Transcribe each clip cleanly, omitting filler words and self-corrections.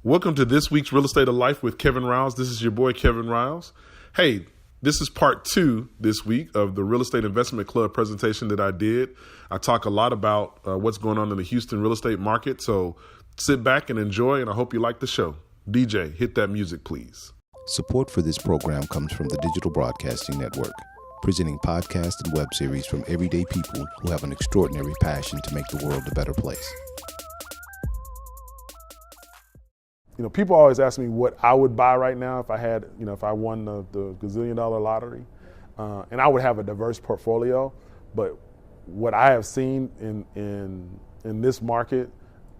Welcome to this week's Real Estate of Life with Kevin Riles. This is your boy, Kevin Riles. Hey, this is part 2 this week of the Real Estate Investment Club presentation that I did. I talk a lot about what's going on in the Houston real estate market. So sit back and enjoy, and I hope you like the show. DJ, hit that music, please. Support for this program comes from the Digital Broadcasting Network, presenting podcasts and web series from everyday people who have an extraordinary passion to make the world a better place. You know, people always ask me what I would buy right now if I had, if I won the gazillion-dollar lottery. And I would have a diverse portfolio. But what I have seen in this market,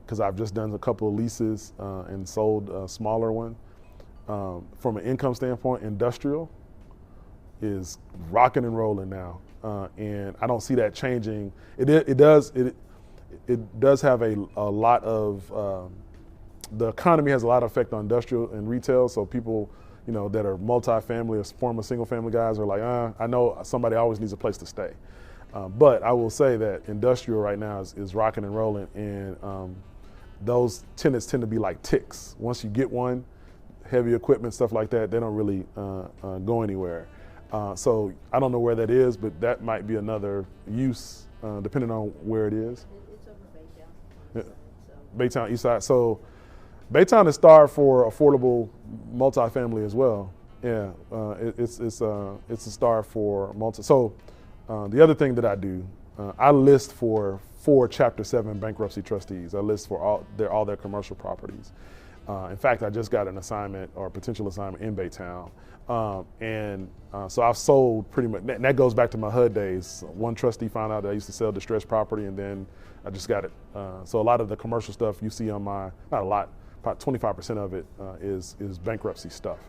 because I've just done a couple of leases and sold a smaller one, from an income standpoint, industrial is rocking and rolling now. And I don't see that changing. It does have a lot of, the economy has a lot of effect on industrial and retail. So people, that are multi-family or former single-family guys are like, I know somebody always needs a place to stay. But I will say that industrial right now is rocking and rolling, and those tenants tend to be like ticks. Once you get one, heavy equipment, stuff like that, they don't really go anywhere. So I don't know where that is, but that might be another use, depending on where it is. It's over Baytown. Baytown East Side. So Baytown is starved for affordable multifamily as well. Yeah, it's a star for multi. So the other thing that I do, I list for 4 Chapter 7 bankruptcy trustees. I list for all their commercial properties. In fact, I just got an assignment or a potential assignment in Baytown. So I've sold pretty much, and that goes back to my HUD days. One trustee found out that I used to sell distressed property, and then I just got it. So a lot of the commercial stuff you see on not a lot, about 25% of it is bankruptcy stuff.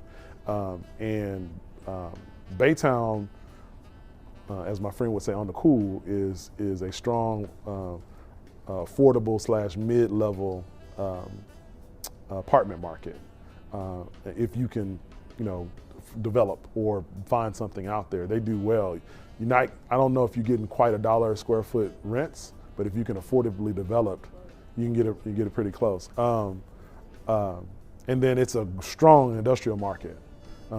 Baytown, as my friend would say on the cool, is a strong, affordable / mid-level apartment market. If you can, develop or find something out there, they do well. I don't know if you're getting quite $1 a square foot rents, but if you can affordably develop, you can get it pretty close. And then it's a strong industrial market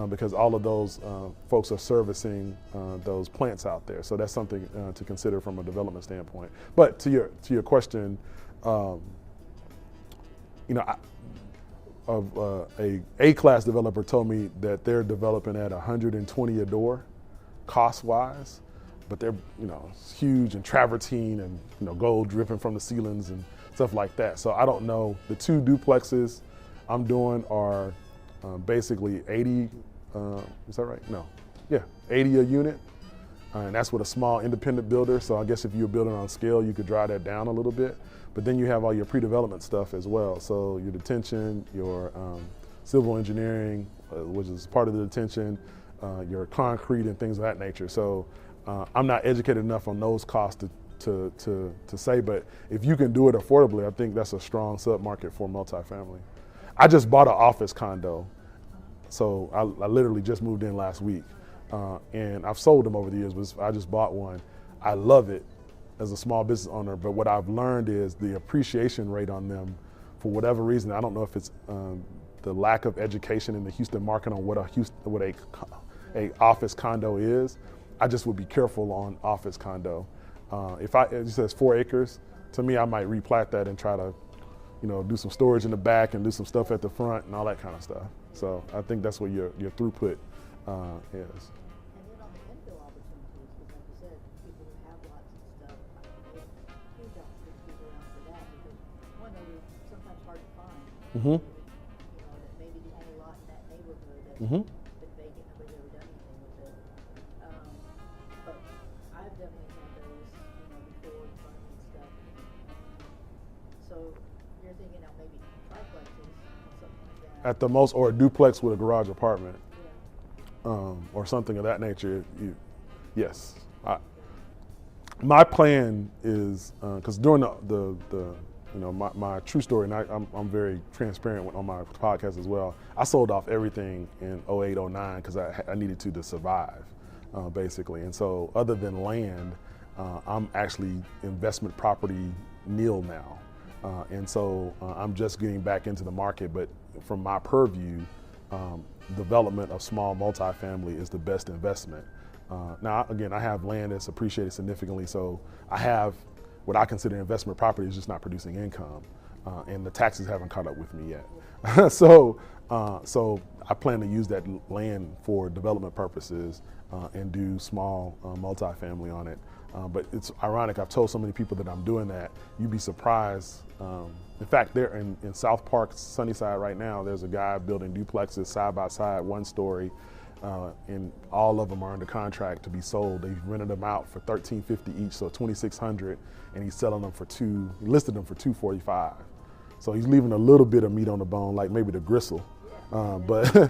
because all of those folks are servicing those plants out there. So that's something to consider from a development standpoint. But to your question, a class developer told me that they're developing at $120 a door, cost-wise, but they're it's huge and travertine and gold dripping from the ceilings and stuff like that. So I don't know. The 2 duplexes I'm doing are basically 80. Is that right? No. Yeah, 80 a unit, and that's with a small independent builder. So I guess if you're building on scale, you could drive that down a little bit. But then you have all your pre-development stuff as well. So your detention, your civil engineering, which is part of the detention, your concrete and things of that nature. So I'm not educated enough on those costs to say, but if you can do it affordably, I think that's a strong sub-market for multifamily. I just bought an office condo. So I literally just moved in last week. And I've sold them over the years, but I just bought one. I love it as a small business owner, but what I've learned is the appreciation rate on them, for whatever reason, I don't know if it's the lack of education in the Houston market on what a office condo is. I just would be careful on office condo. If it says 4 acres, to me, I might replat that and try to, do some storage in the back and do some stuff at the front and all that kind of stuff. So I think that's what your throughput is. And then on the infill opportunities, because like you said, people who have lots of stuff, there's huge opportunities around for that, because one, those are sometimes hard to find. Mm-hmm. That maybe the only lot in that neighborhood that's Mm-hmm. been vacant, nobody's ever done anything with it. But I've definitely had those, before finding stuff. So you're thinking now maybe triplexes, something like that. At the most, or a duplex with a garage apartment. Yeah. Or something of that nature. Yes. My plan is, because during my true story, and I'm very transparent on my podcast as well. I sold off everything in 08, 09 because I needed to survive, basically. And so other than land, I'm actually investment property nil now. And so I'm just getting back into the market, but from my purview, development of small multifamily is the best investment. Now, again, I have land that's appreciated significantly, so I have what I consider investment property is just not producing income, and the taxes haven't caught up with me yet. So I plan to use that land for development purposes and do small multifamily on it. But it's ironic, I've told so many people that I'm doing that, you'd be surprised. In fact, there in South Park, Sunnyside right now, there's a guy building duplexes side by side, one story, and all of them are under contract to be sold. They've rented them out for $1,350 each, so $2,600, and he's selling them for he listed them for $245. So he's leaving a little bit of meat on the bone, like maybe the gristle, but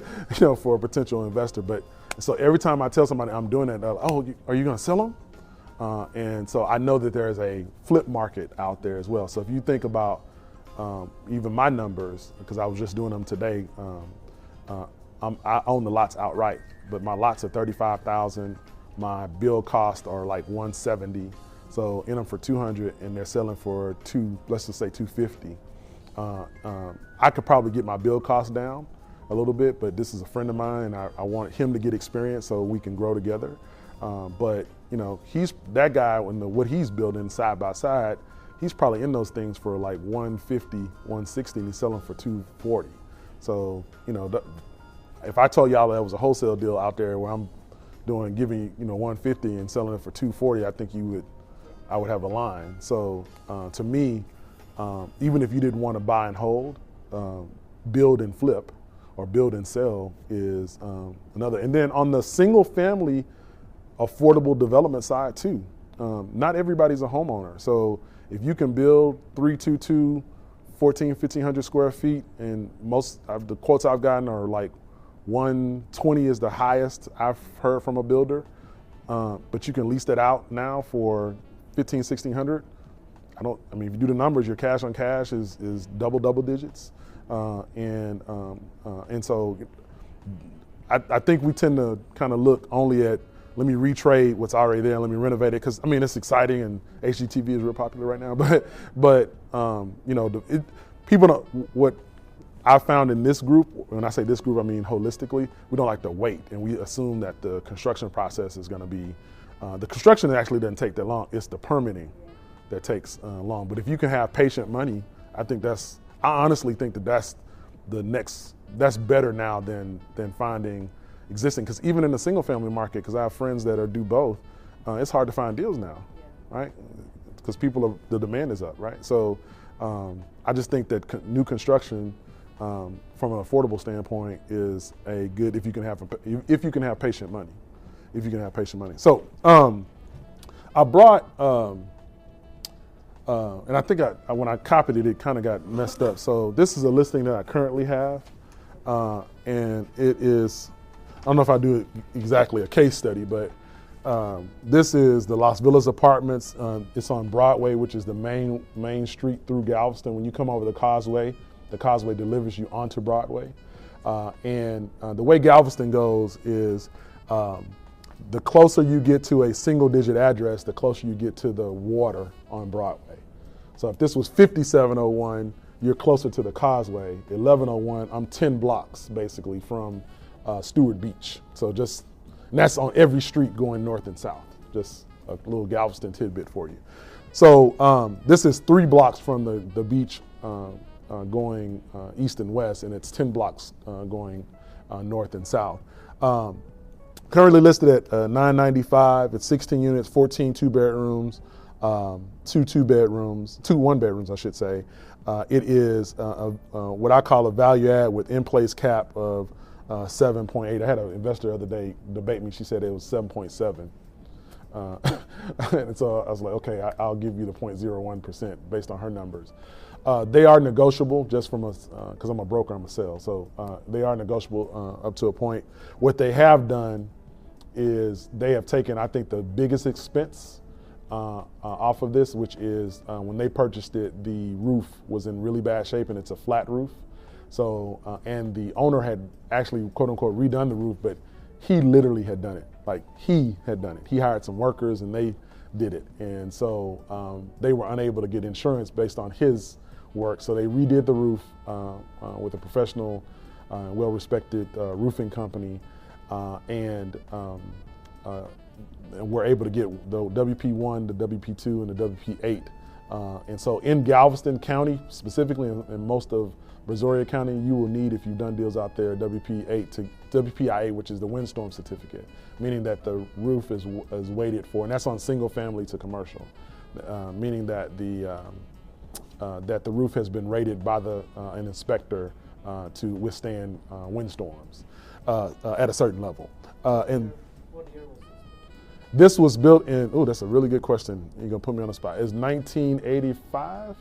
for a potential investor. But so every time I tell somebody I'm doing that, they're like, oh, are you going to sell them? And so I know that there's a flip market out there as well. So if you think about even my numbers, because I was just doing them today, I own the lots outright, but my lots are $35,000. My build costs are like $170. So in them for $200, and they're selling for let's just say $250. I could probably get my build costs down a little bit, but this is a friend of mine, and I want him to get experience so we can grow together. But he's that guy, what he's building side by side, he's probably in those things for like $150, $160, and he's selling for $240. So if I told y'all that was a wholesale deal out there where I'm giving $150 and selling it for $240, I think I would have a line. So to me, even if you didn't want to buy and hold, build and flip or build and sell is another. And then on the single family affordable development side too, not everybody's a homeowner. So if you can build 322, 1,500 square feet, and most of the quotes I've gotten are like 120 is the highest I've heard from a builder, but you can lease that out now for 1,600. If you do the numbers, your cash on cash is double digits, and so I think we tend to kind of look only at, let me retrade what's already there, let me renovate it, because it's exciting and HGTV is real popular right now. But people don't. What I found in this group, when I say this group, I mean holistically, we don't like to wait, and we assume that the construction process is going to be. The construction actually doesn't take that long. It's the permitting that takes long. But if you can have patient money, I honestly think that's the next. That's better now than finding existing, because even in the single family market, because I have friends that do both, it's hard to find deals now, right? Because the demand is up, right? So I just think that new construction, from an affordable standpoint, is a good if you can have patient money, So I brought, and I think when I copied it kind of got messed up. So this is a listing that I currently have, and it is. I don't know if I do exactly a case study, but this is the Las Villas Apartments. It's on Broadway, which is the main street through Galveston. When you come over the causeway delivers you onto Broadway. And the way Galveston goes is the closer you get to a single-digit address, the closer you get to the water on Broadway. So if this was 5701, you're closer to the causeway. 1101, I'm 10 blocks basically from Stewart Beach. So and that's on every street going north and south. Just a little Galveston tidbit for you. So this is 3 blocks from the beach going east and west, and it's 10 blocks going north and south. Currently listed at $995. It's 16 units, 14 2-bedrooms, 2 one-bedrooms, I should say. It is what I call a value add with in-place cap of 7.8. I had an investor the other day debate me. She said it was 7.7. And so I was like, okay, I'll give you the 0.01% based on her numbers. They are negotiable just from because I'm a broker, I'm a sell. So they are negotiable up to a point. What they have done is they have taken, I think, the biggest expense off of this, which is when they purchased it, the roof was in really bad shape, and it's a flat roof. So, and the owner had actually, quote unquote, redone the roof, but he literally had done it. Like, he had done it. He hired some workers and they did it. And so they were unable to get insurance based on his work. So they redid the roof with a professional, well-respected roofing company, and we're able to get the WP1, the WP2, and the WP8. And so in Galveston County, specifically in most of Brazoria County, you will need, if you've done deals out there, WPIA, which is the windstorm certificate, meaning that the roof is weighted for, and that's on single family to commercial, meaning that the roof has been rated by an inspector to withstand windstorms at a certain level. And What year was this was built in, that's a really good question. You're gonna put me on the spot. It's 1985,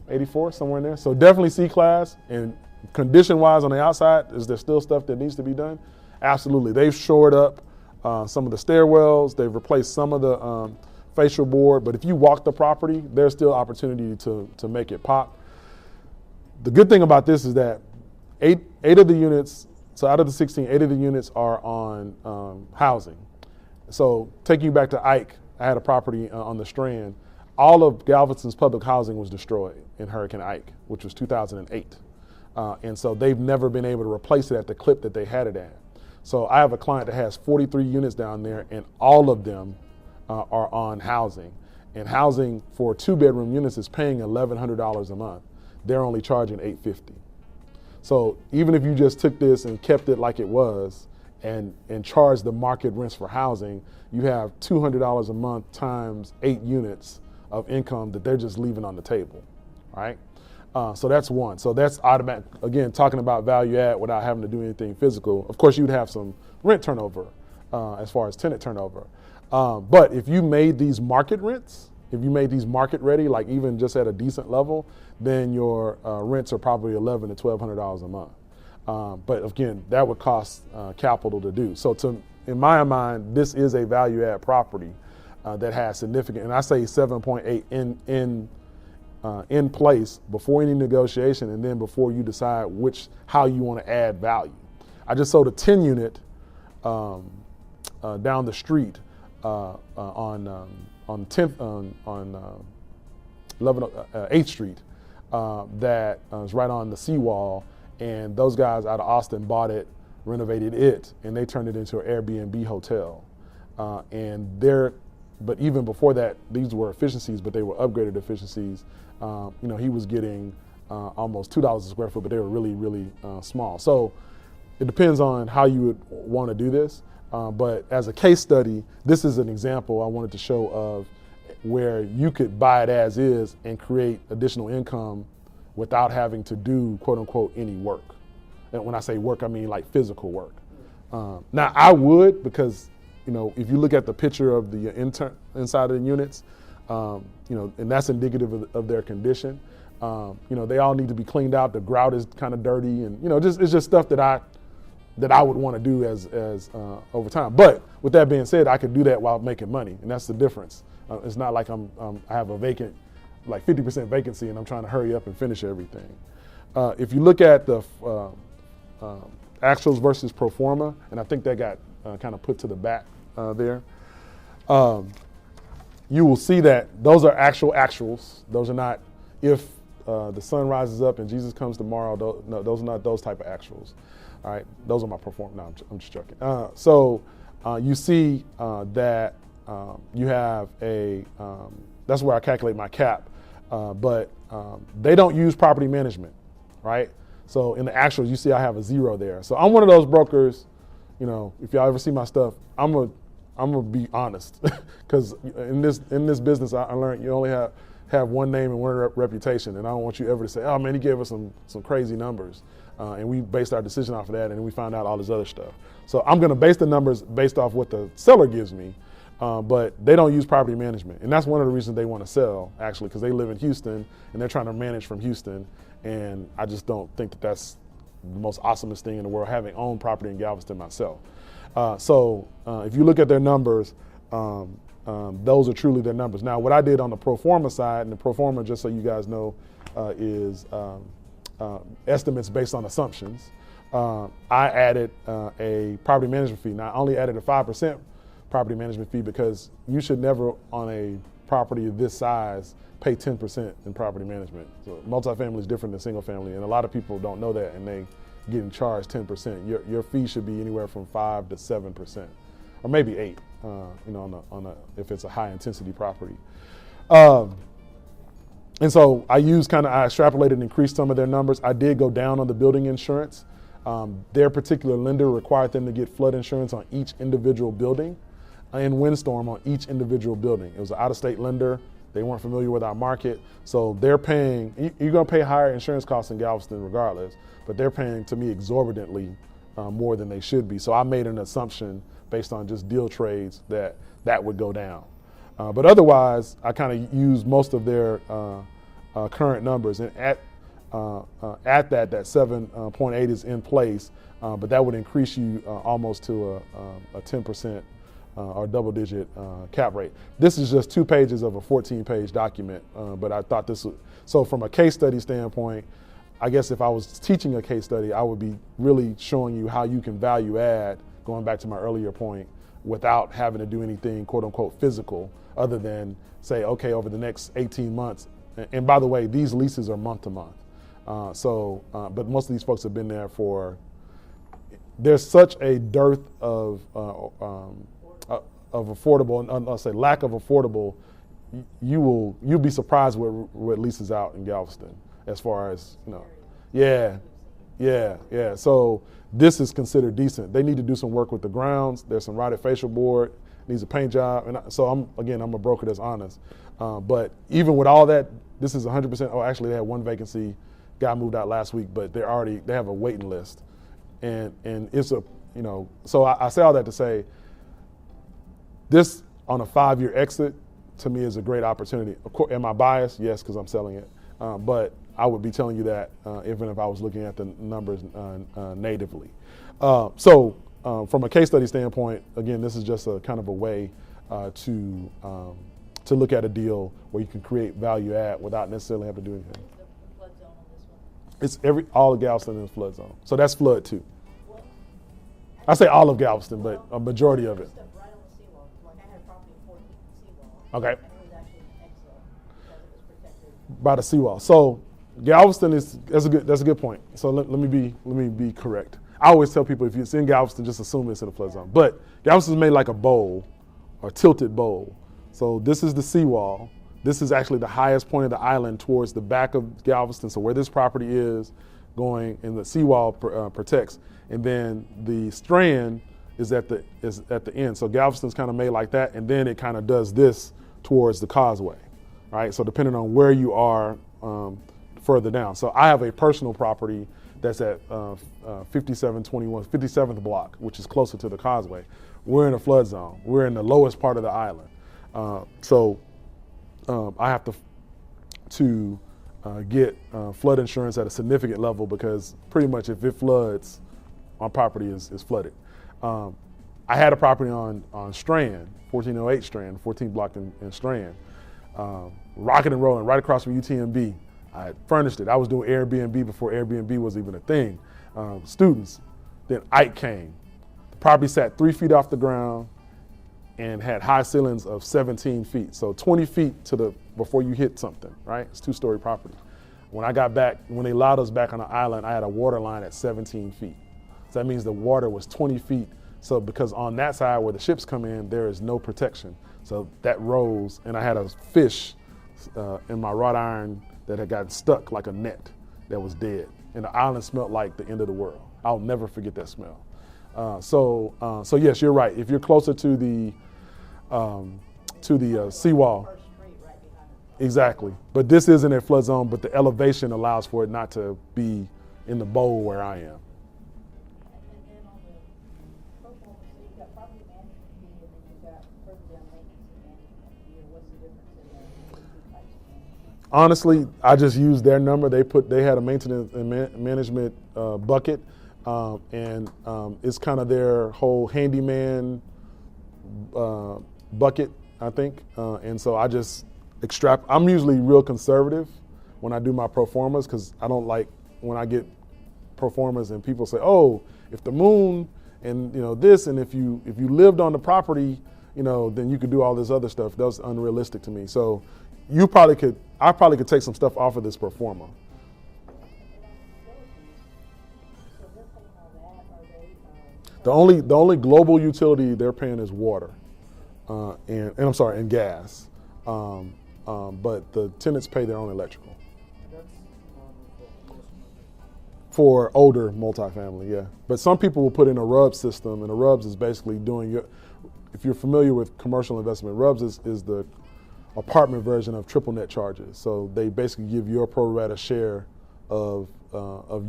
84, somewhere in there. So definitely C-class, and condition-wise on the outside, is there still stuff that needs to be done? Absolutely. They've shored up some of the stairwells. They've replaced some of the facial board, but if you walk the property, there's still opportunity to make it pop. The good thing about this is that eight of the units, so out of the 16, 8 of the units are on housing. So taking you back to Ike, I had a property on the Strand. All of Galveston's public housing was destroyed in Hurricane Ike, which was 2008. And so they've never been able to replace it at the clip that they had it at. So I have a client that has 43 units down there, and all of them are on housing. And housing for 2-bedroom units is paying $1,100 a month. They're only charging $850. So even if you just took this and kept it like it was and charged the market rents for housing, you have $200 a month times 8 units of income that they're just leaving on the table, right? So that's one. So that's automatic. Again, talking about value add without having to do anything physical. Of course, you'd have some rent turnover as far as tenant turnover. But if you made these market rents, if you made these market ready, like even just at a decent level, then your rents are probably $1,100 to $1,200 a month. But again, that would cost capital to do. So in my mind, this is a value add property that has significant, and I say 7.8 in place before any negotiation, and then before you decide how you want to add value. I just sold a 10 unit down the street on 8th Street that is right on the seawall, and those guys out of Austin bought it, renovated it, and they turned it into an Airbnb hotel. But even before that, these were efficiencies, but they were upgraded efficiencies. He was getting almost $2 a square foot, but they were really, really small. So it depends on how you would want to do this. But as a case study, this is an example I wanted to show of where you could buy it as is and create additional income without having to do, quote unquote, any work. And when I say work, I mean like physical work. Now I would, because if you look at the picture of the inside of the units, and that's indicative of their condition. They all need to be cleaned out. The grout is kind of dirty, and it's just stuff that I would want to do as over time. But with that being said, I could do that while making money, and that's the difference. It's not like I have a vacant, like 50% vacancy, and I'm trying to hurry up and finish everything. If you look at the actuals versus pro forma, and I think that got kind of put to the back there, you will see that those are actuals. Those are not if the sun rises up and Jesus comes tomorrow. Those are not those type of actuals. All right, those are my pro forma. No, I'm just joking. So you see that you have that's where I calculate my cap, but they don't use property management, right? So in the actuals, you see I have a 0 there. So I'm one of those brokers, if y'all ever see my stuff, I'm gonna be honest, because in this business, I learned you only have one name and one reputation, and I don't want you ever to say, oh man, he gave us some crazy numbers, and we based our decision off of that, and we found out all this other stuff. So I'm gonna base the numbers based off what the seller gives me, but they don't use property management, and that's one of the reasons they want to sell, actually, because they live in Houston and they're trying to manage from Houston, and I just don't think that that's the most awesomest thing in the world, having owned property in Galveston myself. So if you look at their numbers, those are truly their numbers. Now, what I did on the pro forma side, and the pro forma, just so you guys know, is estimates based on assumptions. I added a property management fee. Now, I only added a 5% property management fee because you should never, on a property of this size pay 10% in property management. So multifamily is different than single family, and a lot of people don't know that, and they getting charged 10%. Your fee should be anywhere from 5 to 7%, or maybe 8. If it's a high intensity property. And so I extrapolated and increased some of their numbers. I did go down on the building insurance. Their particular lender required them to get flood insurance on each individual building and windstorm on each individual building. It was an out-of-state lender. They weren't familiar with our market. So they're paying, you're gonna pay higher insurance costs in Galveston regardless, but they're paying, to me, exorbitantly more than they should be. So I made an assumption based on just deal trades that would go down. But otherwise, I kind of used most of their current numbers, and at that 7.8 is in place, but that would increase you almost to a 10% or double-digit cap rate. This is just 2 pages of a 14-page document, but I thought this would, so from a case study standpoint, I guess if I was teaching a case study, I would be really showing you how you can value add, going back to my earlier point, without having to do anything quote-unquote physical other than say, okay, over the next 18 months, and by the way, these leases are month to month. But most of these folks have been there there's such a dearth of affordable, and I'll say lack of affordable, you'll be surprised what leases out in Galveston as far as, yeah. So this is considered decent. They need to do some work with the grounds. There's some rotted facial board, needs a paint job. And so I'm a broker that's honest. But even with all that, this is 100%. Oh, actually they had 1 vacancy. Guy moved out last week, but they have a waiting list. And it's so I say all that to say, this on a 5-year exit to me is a great opportunity. Of course, am I biased? Yes, because I'm selling it. But I would be telling you that even if I was looking at the numbers natively. From a case study standpoint, again, this is just a kind of a way to look at a deal where you can create value add without necessarily having to do anything. The flood zone on this one? It's all of Galveston in the flood zone. So that's flood too. I say all of Galveston, but a majority of it. Stuff right on the seawall. Like I had a property 4 feet from the seawall. Okay. And it was actually an exit because it was protected. By the seawall. So Galveston that's a good point. So let me be correct. I always tell people if it's in Galveston, just assume it's in a flood zone. But Galveston's made like a bowl, or tilted bowl. So this is the seawall. This is actually the highest point of the island towards the back of Galveston. So where this property is going, and the seawall protects. And then the strand is at the end. So Galveston's kind of made like that, and then it kind of does this towards the causeway, right? So depending on where you are further down. So I have a personal property that's at 5721, 57th block, which is closer to the causeway. We're in a flood zone. We're in the lowest part of the island. I have to get flood insurance at a significant level, because pretty much if it floods, my property is flooded. I had a property on Strand, 1408 Strand, 14th block in Strand, rocking and rolling right across from UTMB. I furnished it. I was doing Airbnb before Airbnb was even a thing. Students. Then Ike came. The property sat 3 feet off the ground and had high ceilings of 17 feet. So 20 feet before you hit something, right? It's 2-story property. When I got back, when they allowed us back on the island, I had a water line at 17 feet. So that means the water was 20 feet. So because on that side where the ships come in, there is no protection. So that rose, and I had a fish in my wrought iron that had gotten stuck like a net that was dead. And the island smelled like the end of the world. I'll never forget that smell. So yes, you're right. If you're closer to the seawall, First street right behind it. exactly. But this isn't a flood zone, but the elevation allows for it not to be in the bowl where I am. And then on the pro forma, so you've got property management fee, and then you've got further down maintenance and management fee. What's the difference in the two types of management? Honestly, I just used their number. They had a maintenance and management bucket, and it's kind of their whole handyman bucket, I think. And so I just I'm usually real conservative when I do my pro formas, because I don't like when I get pro formas and people say, oh, if the moon and this, and if you lived on the property, then you could do all this other stuff. That's unrealistic to me. So I probably could take some stuff off of this pro forma. The only global utility they're paying is water, and gas. But the tenants pay their own electrical. For older multifamily, yeah. But some people will put in a RUBS system, and a RUBS is basically if you're familiar with commercial investment, RUBS is the apartment version of triple net charges. So they basically give you a pro rata share of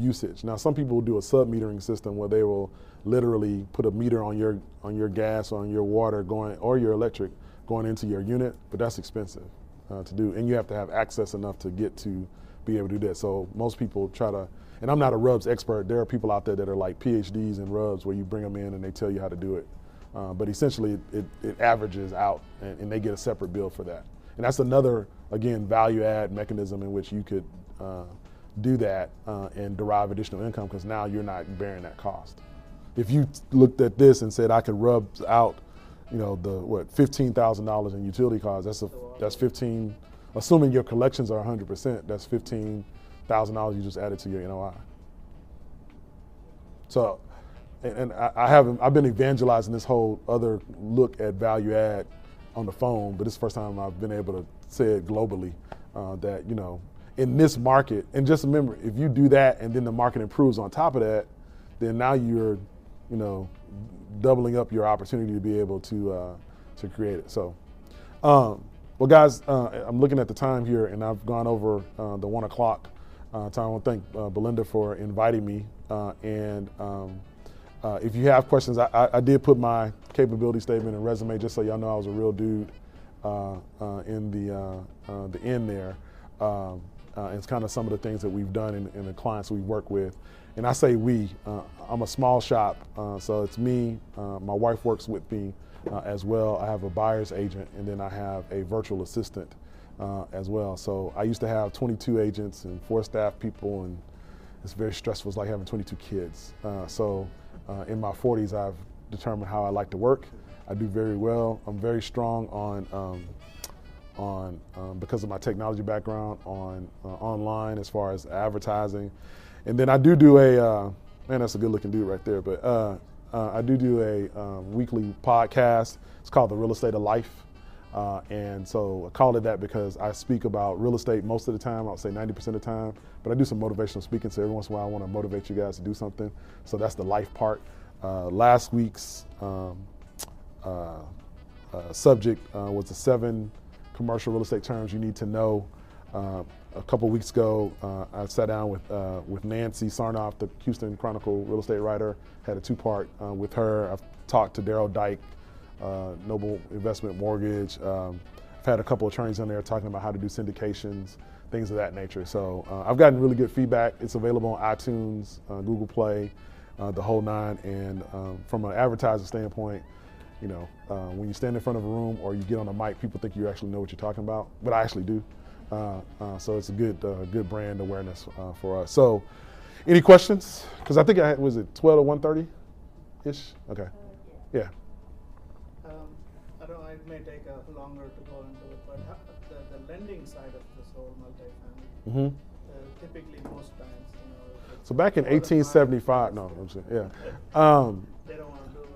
usage. Now, some people will do a sub-metering system where they will literally put a meter on your gas, on your water or your electric going into your unit, but that's expensive to do, and you have to have access enough to get to be able to do that. So most people try to, and I'm not a RUBS expert, there are people out there that are like PhDs in RUBS where you bring them in and they tell you how to do it. But essentially it averages out and they get a separate bill for that. And that's another, again, value add mechanism in which you could do that and derive additional income, because now you're not bearing that cost. If you looked at this and said I could rub out, $15,000 in utility costs, that's 15, assuming your collections are 100%, that's $15,000 you just added to your NOI. So, and I've been evangelizing this whole other look at value add on the phone, but this is the first time I've been able to say it globally, that, in this market, and just remember, if you do that and then the market improves on top of that, then now you're, doubling up your opportunity to be able to create it. So, well, guys, I'm looking at the time here, and I've gone over the 1 o'clock time. I want to thank Belinda for inviting me. And if you have questions, I did put my capability statement and resume just so y'all know I was a real dude in the end there. It's kind of some of the things that we've done in the clients we work with. And I say we, I'm a small shop, so it's me, my wife works with me as well. I have a buyer's agent, and then I have a virtual assistant as well. So I used to have 22 agents and 4 staff people, and it's very stressful. It's like having 22 kids. So in my 40s, I've determined how I like to work. I do very well. I'm very strong on because of my technology background, on online as far as advertising. And then I do a, man, that's a good looking dude right there, but I do a weekly podcast. It's called The Real Estate of Life. And so I call it that because I speak about real estate most of the time, I'll say 90% of the time, but I do some motivational speaking, so every once in a while I want to motivate you guys to do something. So that's the life part. Last week's subject was the 7 commercial real estate terms you need to know. A couple weeks ago, I sat down with Nancy Sarnoff, the Houston Chronicle real estate writer, had a 2-part with her. I've talked to Daryl Dyke, Noble Investment Mortgage. I've had a couple of attorneys on there talking about how to do syndications, things of that nature. So I've gotten really good feedback. It's available on iTunes, Google Play, the whole 9. And from an advertising standpoint, when you stand in front of a room or you get on a mic, people think you actually know what you're talking about, but I actually do. So it's a good brand awareness for us. So, any questions? Because I think was it 12 to 1:30-ish? Okay. Yeah. I don't know, it may take longer to go into it, but the lending side of this whole multifamily, typically most banks, So back in 1875, no, I'm saying, yeah. They don't want to do it.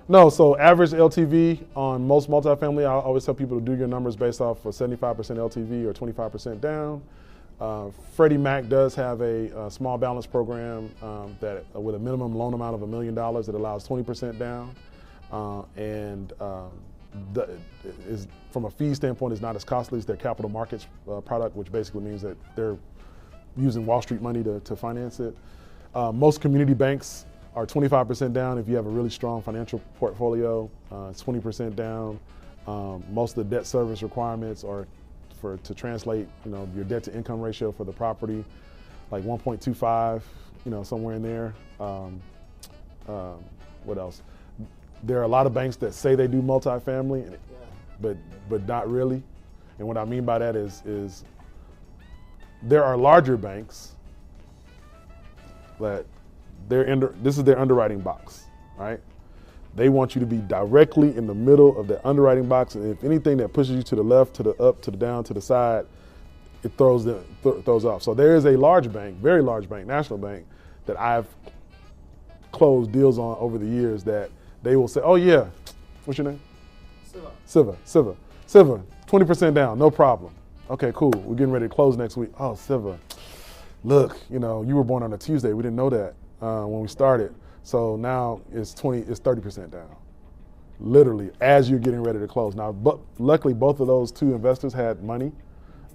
No, so average LTV on most multifamily, I always tell people to do your numbers based off of 75% LTV or 25% down. Freddie Mac does have a small balance program that with a minimum loan amount of $1 million that allows 20% down. Is from a fee standpoint is not as costly as their capital markets product, which basically means that they're using Wall Street money to finance it. Most community banks are 25% down if you have a really strong financial portfolio. It's 20% down. Most of the debt service requirements are to translate, your debt to income ratio for the property, like 1.25, somewhere in there. What else? There are a lot of banks that say they do multifamily, but not really. And what I mean by that is there are larger banks that this is their underwriting box, right? They want you to be directly in the middle of the underwriting box, and if anything that pushes you to the left, to the up, to the down, to the side, it throws off. So there is a large bank, very large bank, national bank, that I've closed deals on over the years that they will say, oh yeah, what's your name? Siva, 20% down, no problem. Okay, cool, we're getting ready to close next week. Oh, Siva, look, you were born on a Tuesday. We didn't know that when we started. So now it's 30% down, literally, as you're getting ready to close. Now, but luckily, both of those two investors had money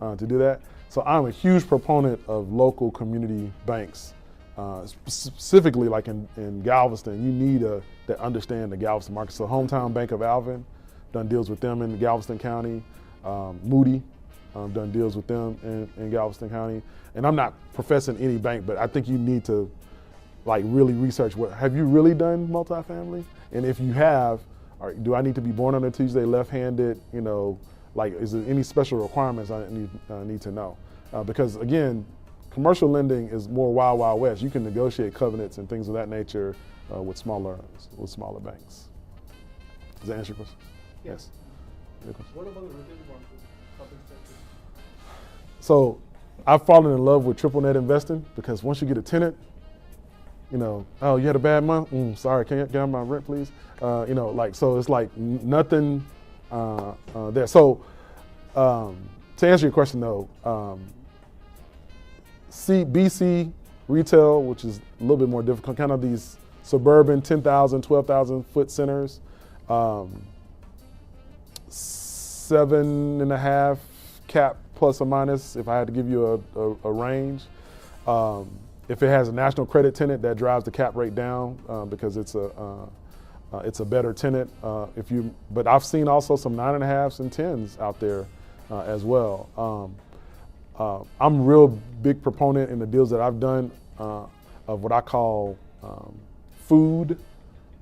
to do that. So I'm a huge proponent of local community banks, specifically like in Galveston. You need that understand the Galveston market. So Hometown Bank of Alvin, done deals with them in Galveston County. Moody, done deals with them in Galveston County. And I'm not professing any bank, but I think you need to like really research have you really done multifamily? And if you have, do I need to be born on a Tuesday, left-handed? Like, is there any special requirements I need to know? Because again, commercial lending is more wild, wild west. You can negotiate covenants and things of that nature with smaller banks. Does that answer your question? Yes. What about the retail market, public sector? So I've fallen in love with triple net investing because once you get a tenant, oh, you had a bad month? Sorry, can you get on my rent, please? So it's like nothing there. So to answer your question though, BC retail, which is a little bit more difficult, kind of these suburban 10,000, 12,000 foot centers, 7.5 cap plus or minus, if I had to give you a range. If it has a national credit tenant, that drives the cap rate down because it's a better tenant. But I've seen also some 9.5s and 10s out there as well. I'm real big proponent in the deals that I've done of what I call food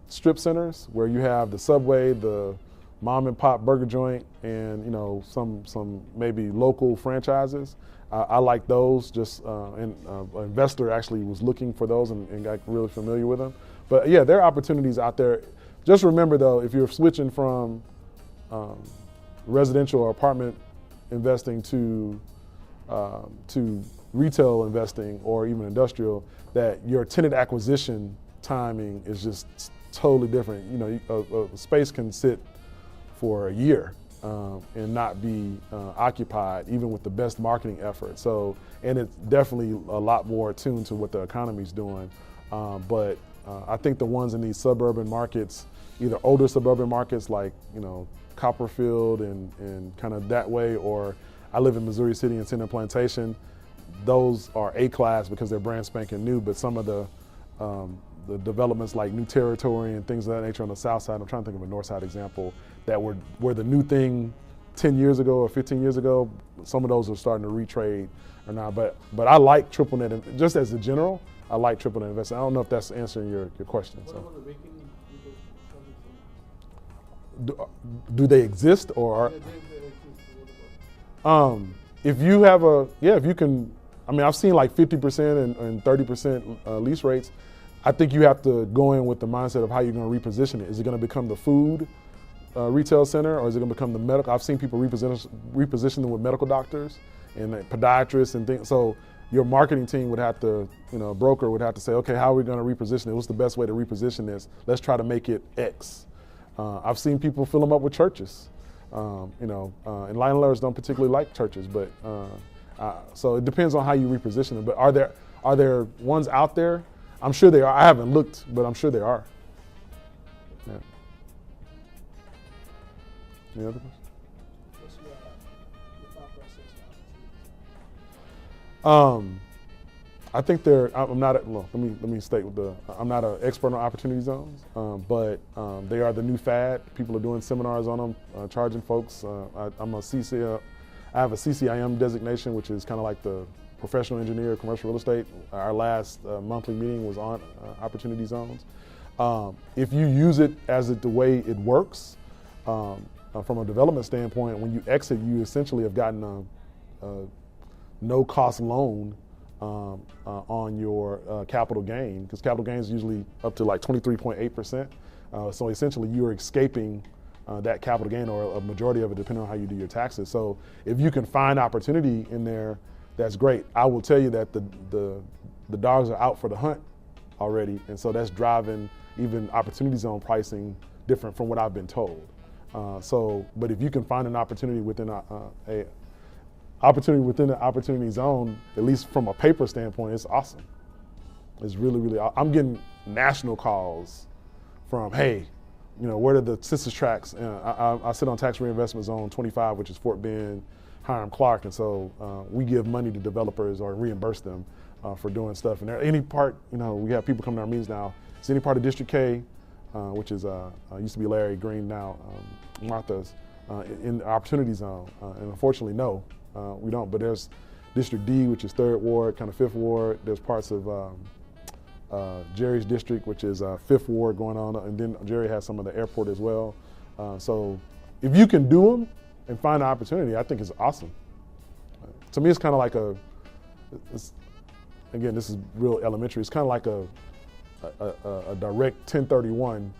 strip centers, where you have the Subway, the mom and pop burger joint, and some maybe local franchises. I like those. An investor actually was looking for those and got really familiar with them. But yeah, there are opportunities out there. Just remember though, if you're switching from residential or apartment investing to retail investing or even industrial, that your tenant acquisition timing is just totally different. A space can sit for a year and not be occupied, even with the best marketing effort. So, and it's definitely a lot more attuned to what the economy's doing. But I think the ones in these suburban markets, either older suburban markets like Copperfield and kind of that way, or I live in Missouri City and Center Plantation, those are A-class because they're brand spanking new. But some of the developments like New Territory and things of that nature on the south side, I'm trying to think of a north side example, that were the new thing 10 years ago or 15 years ago, some of those are starting to retrade or not. But I like triple net, just as a general, I like triple net investing. I don't know if that's answering your question. What about the vacant do they exist or are? they exist. What about? If you have if you can, I've seen like 50% and 30% lease rates. I think you have to go in with the mindset of how you're going to reposition it. Is it going to become the food retail center, or is it going to become the medical? I've seen people reposition them with medical doctors and podiatrists and things. So your marketing team would have to, broker would have to say, okay, how are we going to reposition it? What's the best way to reposition this? Let's try to make it X. I've seen people fill them up with churches. And landlords don't particularly like churches, but so it depends on how you reposition them. But are there ones out there? I'm sure they are. I haven't looked, but I'm sure there are. Yeah. Any other questions? What's your thought process? I think I'm not. Let me state I'm not an expert on opportunity zones, but they are the new fad. People are doing seminars on them, charging folks. I'm a CC. I have a CCIM designation, which is kind of like the professional engineer of commercial real estate. Our last monthly meeting was on opportunity zones. If you use it as the way it works, from a development standpoint, when you exit, you essentially have gotten a no-cost loan on your capital gain, because capital gain is usually up to like 23.8%. So essentially you're escaping that capital gain, or a majority of it, depending on how you do your taxes. So if you can find opportunity in there, that's great. I will tell you that the dogs are out for the hunt already, and so that's driving even opportunity zone pricing different from what I've been told. But if you can find an opportunity within a opportunity within the opportunity zone, at least from a paper standpoint, it's awesome. It's really, really. I'm getting national calls from, hey, where are the census tracts? I sit on tax reinvestment zone 25, which is Fort Bend, Hiram Clark, and so we give money to developers or reimburse them for doing stuff. And any part, we have people come to our meetings now. It's any part of District K, which is used to be Larry Green, now Martha's, in the opportunity zone. And unfortunately, no, we don't. But there's District D, which is 3rd Ward, kind of 5th Ward. There's parts of Jerry's district, which is 5th Ward going on, and then Jerry has some of the airport as well. So if you can do them and find an opportunity, I think it's awesome. To me, it's kind of like again, this is real elementary. It's kind of like a direct 1031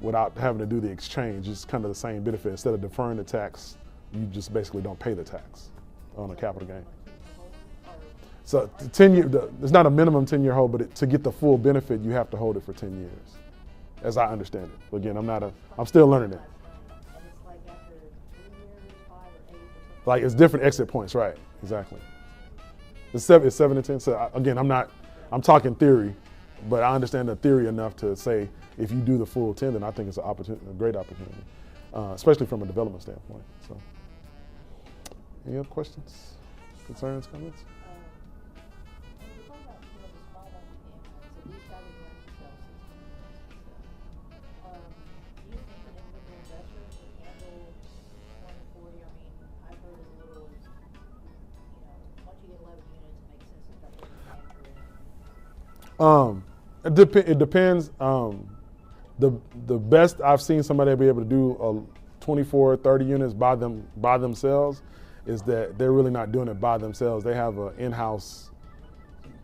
without having to do the exchange. It's kind of the same benefit. Instead of deferring the tax, you just basically don't pay the tax on a capital gain. So 10 year, it's not a minimum 10-year hold, but to get the full benefit, you have to hold it for 10 years, as I understand it. But again, I'm still learning it. And it's like after 3 years, 5 or 8 or something. Like it's different exit points, right? Exactly. It's 7 to 10. So again, I'm talking theory, but I understand the theory enough to say if you do the full 10, then I think it's a great opportunity, especially from a development standpoint. So, any other questions, concerns, comments? When we talk about, the small multifamily, so these guys are going to sell 16 units. Do you think an individual investor could handle 20, 40? I mean, I've heard as little as, once you get 11 units, it makes sense to start putting a manager in. It depends. The best I've seen somebody be able to do 24, 30 units by themselves is that they're really not doing it by themselves. They have an in-house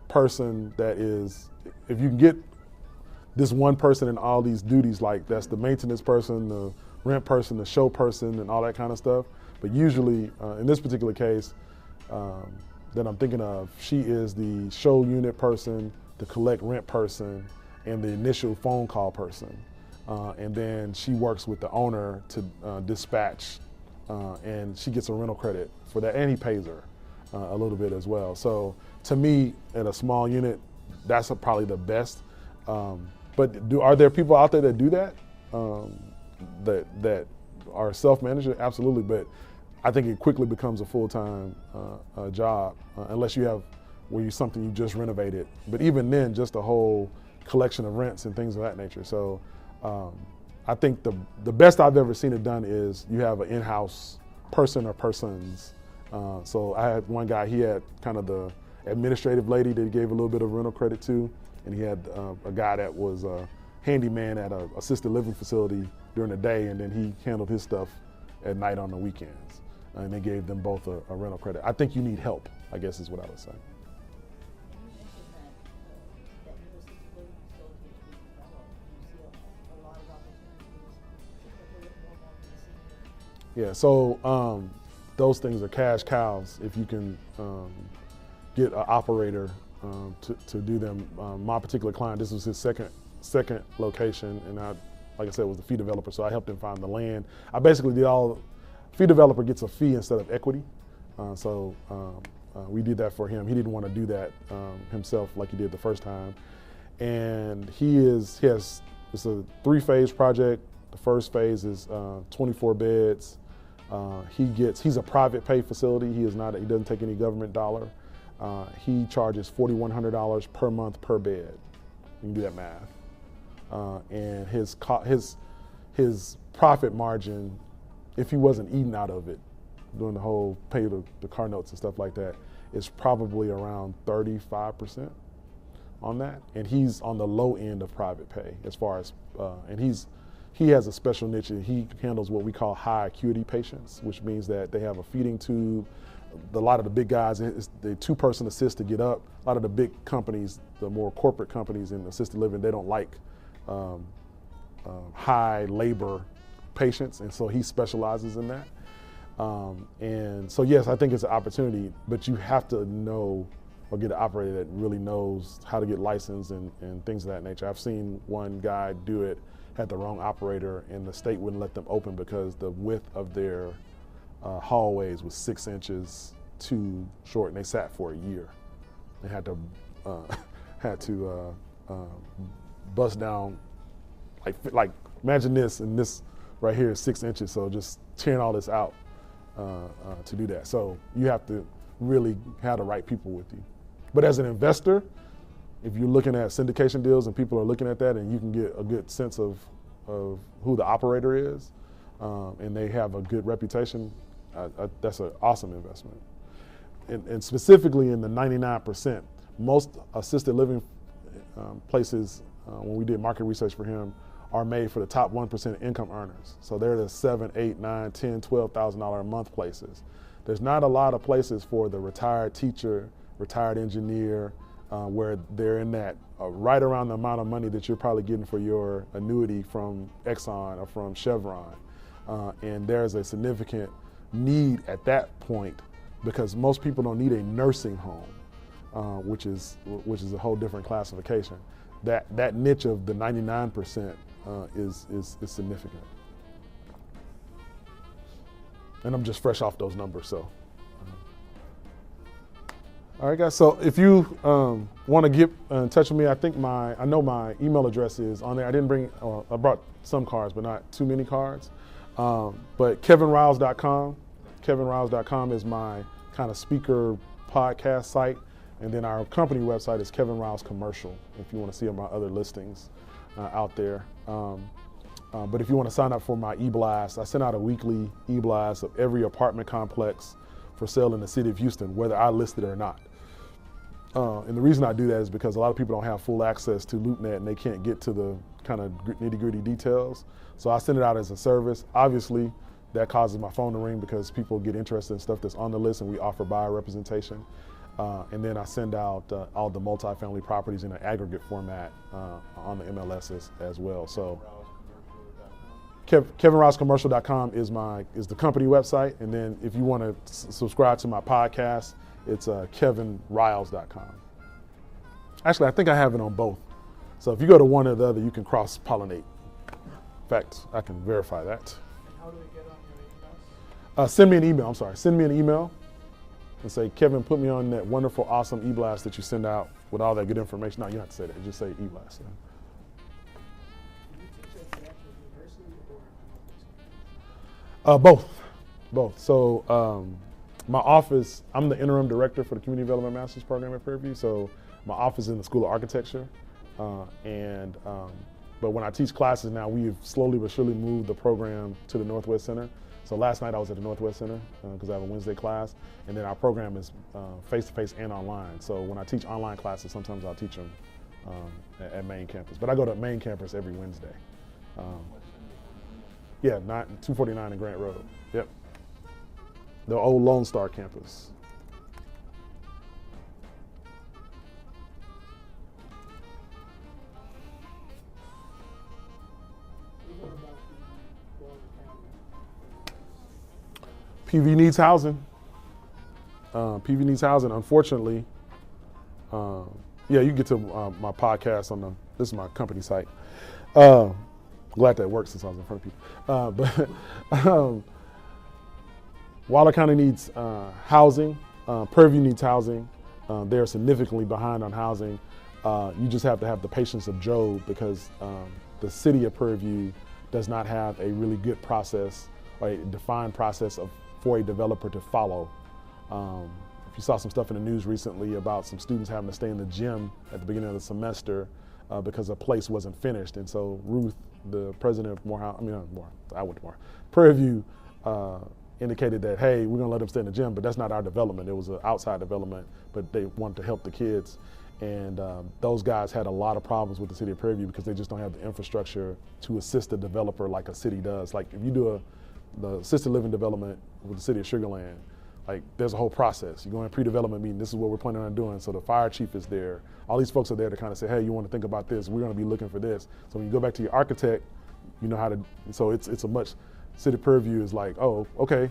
person that is, if you can get this one person in all these duties, like that's the maintenance person, the rent person, the show person, and all that kind of stuff. But usually, in this particular case that I'm thinking of, she is the show unit person, the collect rent person, and the initial phone call person. And then she works with the owner to dispatch, and she gets a rental credit for that, and he pays her a little bit as well. So to me, at a small unit, that's probably the best. But are there people out there that do that, that are self-managed? Absolutely, but I think it quickly becomes a full-time job unless you have something you just renovated. But even then, just a whole collection of rents and things of that nature. So I think the best I've ever seen it done is you have an in-house person or persons. So I had one guy, he had kind of the administrative lady that he gave a little bit of rental credit to, and he had a guy that was a handyman at an assisted living facility during the day, and then he handled his stuff at night on the weekends. And they gave them both a rental credit. I think you need help, I guess is what I would say. You mentioned that new assisted living facility is being developed. Do you see a lot of opportunities, particularly with more multi-senior? Yeah, so those things are cash cows if you can get an operator to do them. My particular client, this was his second location, and like I said, was the fee developer, so I helped him find the land. I basically did fee developer gets a fee instead of equity, so we did that for him. He didn't want to do that himself like he did the first time, and it's a 3-phase project. The first phase is 24 beds. He's a private pay facility. He doesn't take any government dollar. He charges $4,100 per month per bed. You can do that math. And his profit margin, if he wasn't eating out of it, doing the whole pay the car notes and stuff like that, is probably around 35% on that. And he's on the low end of private pay as far as, and he has a special niche. He handles what we call high acuity patients, which means that they have a feeding tube, lot of the big guys, it's the 2-person assist to get up. A lot of the big companies, the more corporate companies in assisted living, they don't like high labor patients, and so he specializes in that. And so yes, I think it's an opportunity, but you have to know or get an operator that really knows how to get licensed and things of that nature. I've seen one guy do it, had the wrong operator, and the state wouldn't let them open because the width of their hallways was 6 inches too short, and they sat for a year. They had to bust down, like imagine this, and this right here is 6 inches, so just tearing all this out to do that. So you have to really have the right people with you. But as an investor, if you're looking at syndication deals and people are looking at that, and you can get a good sense of who the operator is, and they have a good reputation, that's an awesome investment. And specifically in the 99%, most assisted living places, when we did market research for him, are made for the top 1% income earners. So they're the $7, $8, $9, $10, $12,000 a month places. There's not a lot of places for the retired teacher, retired engineer, where they're in that right around the amount of money that you're probably getting for your annuity from Exxon or from Chevron. And there's a significant need at that point, because most people don't need a nursing home, which is a whole different classification. That niche of the 99% is significant. And I'm just fresh off those numbers, so. All right, guys. So if you want to get in touch with me, I know my email address is on there. I didn't bring. I brought some cards, but not too many cards. But KevinRiles.com. KevinRiles.com is my kind of speaker podcast site, and then our company website is Kevin Riles Commercial. If you want to see my other listings out there. But if you want to sign up for my e-blast, I send out a weekly e-blast of every apartment complex for sale in the city of Houston, whether I list it or not. And the reason I do that is because a lot of people don't have full access to LoopNet, and they can't get to the kind of nitty-gritty details. So I send it out as a service. Obviously, that causes my phone to ring because people get interested in stuff that's on the list, and we offer buyer representation. And then I send out all the multifamily properties in an aggregate format on the MLS as well. So KevinRilesCommercial.com is the company website, and then if you want to subscribe to my podcast, it's KevinRiles.com. Actually, I think I have it on both. So if you go to one or the other, you can cross-pollinate. In fact, I can verify that. And how do we get on your emails? Send me an email. I'm sorry. Send me an email and say, Kevin, put me on that wonderful, awesome e-blast that you send out with all that good information. No, you don't have to say that. Just say e-blast. Both. So my office, I'm the interim director for the Community Development Master's Program at Prairie View. So my office is in the School of Architecture. But when I teach classes now, we've slowly but surely moved the program to the Northwest Center. So last night I was at the Northwest Center because I have a Wednesday class. And then our program is face-to-face and online. So when I teach online classes, sometimes I'll teach them at main campus. But I go to main campus every Wednesday. 249 in Grant Road. Yep. The old Lone Star campus. PV needs housing. PV needs housing. Unfortunately, you can get to my podcast on this is my company site. Glad that works since I was in front of people. But Waller County needs housing. Prairie View needs housing. They're significantly behind on housing. You just have to have the patience of Job because the city of Prairie View does not have a really good process or a defined process for a developer to follow. If you saw some stuff in the news recently about some students having to stay in the gym at the beginning of the semester because a place wasn't finished. And so Ruth, the president of Prairie View, indicated that, hey, we're gonna let them stay in the gym, but that's not our development. It was an outside development, but they wanted to help the kids. And those guys had a lot of problems with the city of Prairie View because they just don't have the infrastructure to assist a developer like a city does. Like if you do the assisted living development with the city of Sugar Land, like there's a whole process. You go in a pre-development meeting, this is what we're planning on doing. So the fire chief is there. All these folks are there to kind of say, hey, you want to think about this? We're going to be looking for this. So when you go back to your architect, you know how to, so it's a much, city purview is like, oh, okay,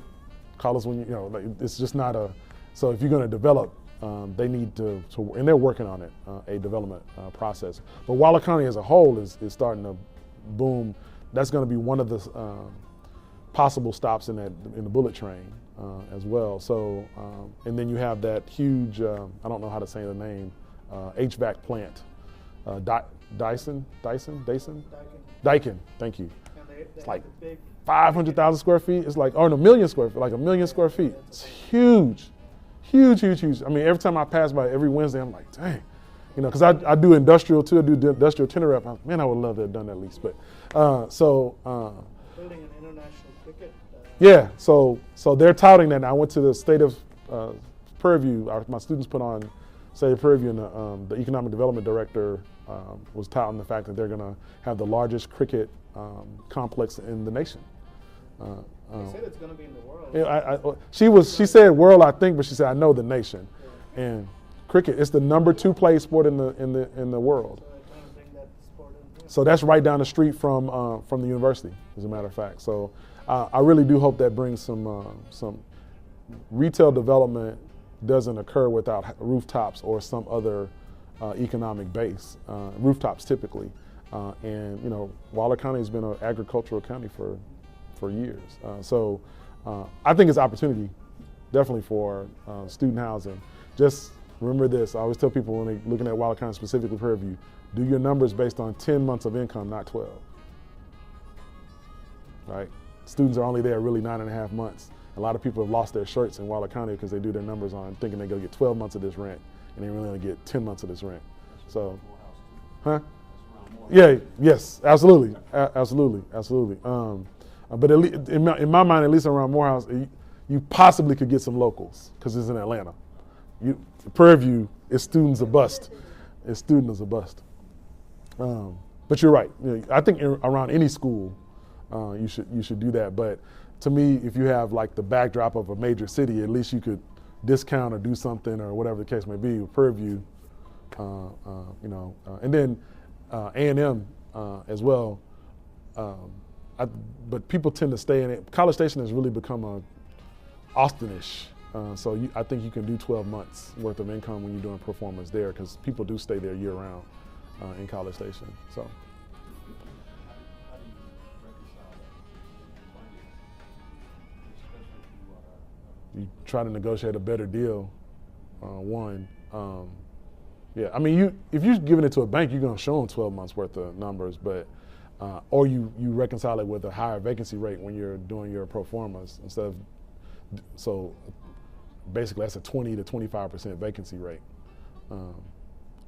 call us when like, it's just not a, so if you're going to develop, they need to, and they're working on it, a development process. But Waller County as a whole is starting to boom. That's going to be one of the possible stops in the bullet train as well. So, and then you have that huge, I don't know how to say the name, HVAC plant, Dyson, thank you. It's like 500,000 square feet. It's like, or no, 1 million square feet, like 1 million square feet. It's huge. Huge. I mean, every time I pass by every Wednesday, I'm like, dang, because I do industrial too. I do industrial tenant rep. Man, I would love to have done that at least. But building an international cricket. Yeah, so they're touting that. I went to the state of Purview. My students put on state of Purview, and the economic development director was touting the fact that they're going to have the largest cricket complex in the nation. They said it's going to be in the world. Yeah, she said world, I think, but she said I know the nation. Yeah. And cricket, it's the number 2 played sport in the world. So trying to bring that sport in here. So that's right down the street from the university, as a matter of fact. So I really do hope that brings some retail development doesn't occur without rooftops or some other economic base. Rooftops typically, and Waller County has been an agricultural county for years. So I think it's opportunity, definitely for student housing. Just remember this, I always tell people when they're looking at Waller County, specifically Purview, do your numbers based on 10 months of income, not 12. Right? Students are only there really 9.5 months. A lot of people have lost their shirts in Waller County because they do their numbers on thinking they're going to get 12 months of this rent, and they really only get 10 months of this rent. So, huh? Yeah, yes, absolutely. But at least, in my mind, at least around Morehouse, you possibly could get some locals because it's in Atlanta. Purview is students a bust. It's students a bust. But you're right. I think around any school, you should do that. But to me, if you have like the backdrop of a major city, at least you could discount or do something or whatever the case may be with Purview. And then A&M as well. But people tend to stay in it. College Station has really become a Austin-ish. So I think you can do 12 months worth of income when you're doing performance there because people do stay there year round in College Station. So. You try to negotiate a better deal, yeah, I mean, if you're giving it to a bank, you're going to show them 12 months worth of numbers, but or you reconcile it with a higher vacancy rate when you're doing your pro formas instead of, so basically that's a 20 to 25% vacancy rate.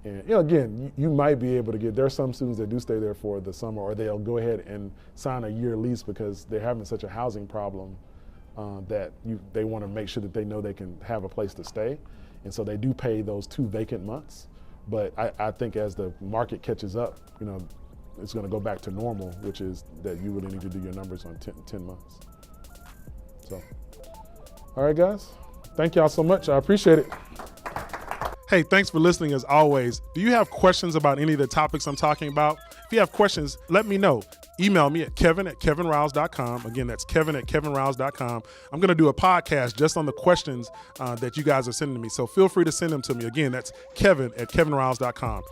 And again, you might be able to get, there are some students that do stay there for the summer or they'll go ahead and sign a year lease because they're having such a housing problem that they want to make sure that they know they can have a place to stay. And so they do pay those 2 vacant months. But I think as the market catches up, it's going to go back to normal, which is that you really need to do your numbers on 10 months. So, all right, guys. Thank y'all so much. I appreciate it. Hey, thanks for listening as always. Do you have questions about any of the topics I'm talking about? If you have questions, let me know. Email me at kevin@kevinriles.com. Again, that's kevin@kevinriles.com. I'm going to do a podcast just on the questions that you guys are sending me. So feel free to send them to me. Again, that's kevin@kevinriles.com.